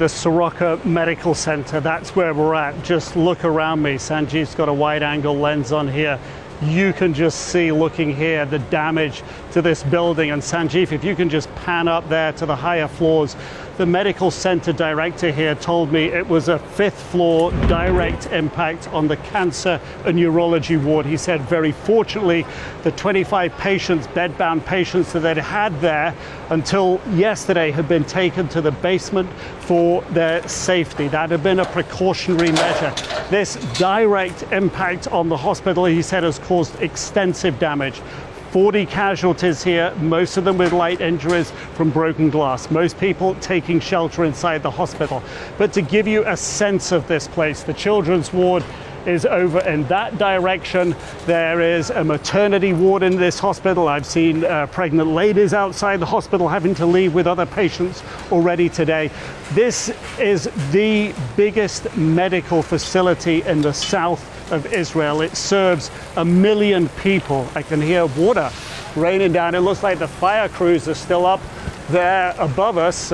The Soroka Medical Center, that's where we're at. Just look around me. Sanjeev's got a wide angle lens on here. You can just see, looking here, the damage to this building. And Sanjeev, if you can just pan up there to the higher floors, the medical center director here told me it was a 5th floor direct impact on the cancer and neurology ward. He said very fortunately the 25 patients, bedbound patients that they'd had there until yesterday had been taken to the basement for their safety. That had been a precautionary measure. This direct impact on the hospital, he said, has caused extensive damage. 40 casualties here, most of them with light injuries from broken glass. Most people taking shelter inside the hospital. But to give you a sense of this place, the children's ward is over in that direction. There is a maternity ward in this hospital. I've seen pregnant ladies outside the hospital having to leave with other patients already today. This is the biggest medical facility in the south of Israel. It serves 1 million people. I can hear water raining down. It looks like the fire crews are still up there above us,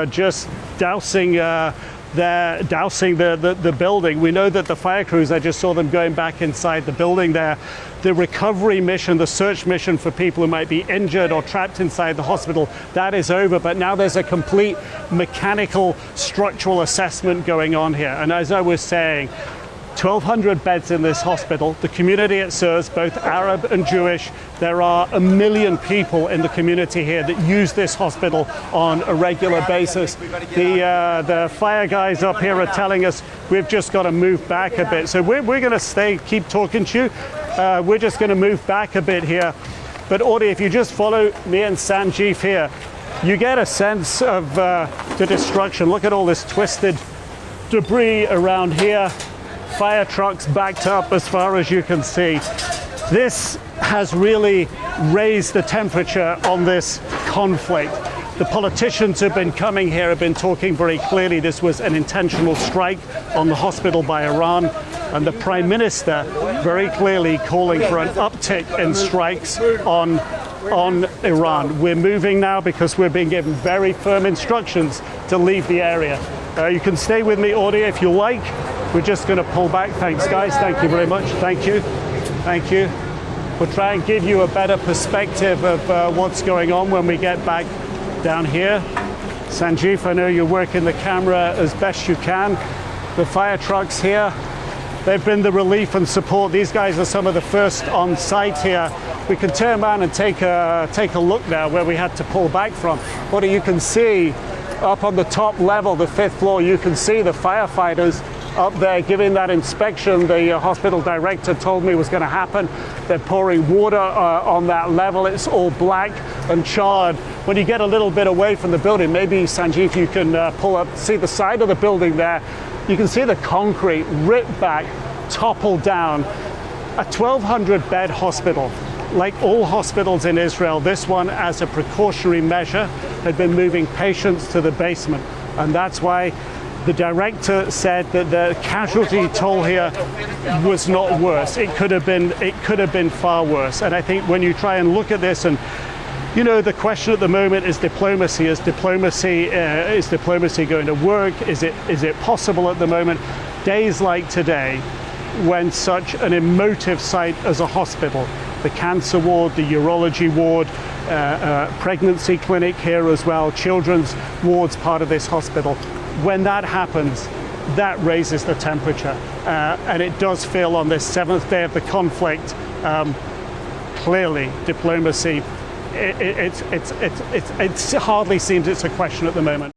just dousing the building. We know that the fire crews, I just saw them going back inside the building there. The recovery mission, the search mission for people who might be injured or trapped inside the hospital, that is over. But now there's a complete mechanical structural assessment going on here. And as I was saying, 1,200 beds in this hospital. The community it serves, both Arab and Jewish. There are 1 million people in the community here that use this hospital on a regular basis. The fire guys up here are telling us we've just got to move back a bit. So we're going to keep talking to you. We're just going to move back a bit here. But Audie, if you just follow me and Sanjeev here, you get a sense of the destruction. Look at all this twisted debris around here. Fire trucks backed up as far as you can see. This has really raised the temperature on this conflict. The politicians who've been coming here have been talking very clearly. This was an intentional strike on the hospital by Iran, and the Prime Minister very clearly calling for an uptick in strikes on Iran. We're moving now because we're being given very firm instructions to leave the area. You can stay with me, Audie, if you like. We're just going to pull back. Thanks, guys. Thank you very much. Thank you. Thank you. We'll try and give you a better perspective of what's going on when we get back down here. Sanjeev, I know you're working the camera as best you can. The fire trucks here, they've been the relief and support. These guys are some of the first on site here. We can turn around and take a look now where we had to pull back from. What you can see up on the top level, the 5th floor, you can see the firefighters up there giving that inspection. The hospital director told me was going to happen. They're pouring water on that level. It's all black and charred. When you get a little bit away from the building, maybe Sanjeev, you can pull up, see the side of the building there. You can see the concrete ripped back, toppled down. A 1,200 bed hospital. Like all hospitals in Israel, this one, as a precautionary measure, had been moving patients to the basement. And that's why the director said that the casualty toll here was not worse. It could have been far worse. And I think when you try and look at this, and you know, the question at the moment is diplomacy. Is diplomacy going to work? Is it possible at the moment? Days like today, when such an emotive site as a hospital, the cancer ward, the urology ward, pregnancy clinic here as well, children's wards part of this hospital. When that happens, that raises the temperature. And it does feel on this 7th day of the conflict, clearly diplomacy, it hardly seems it's a question at the moment.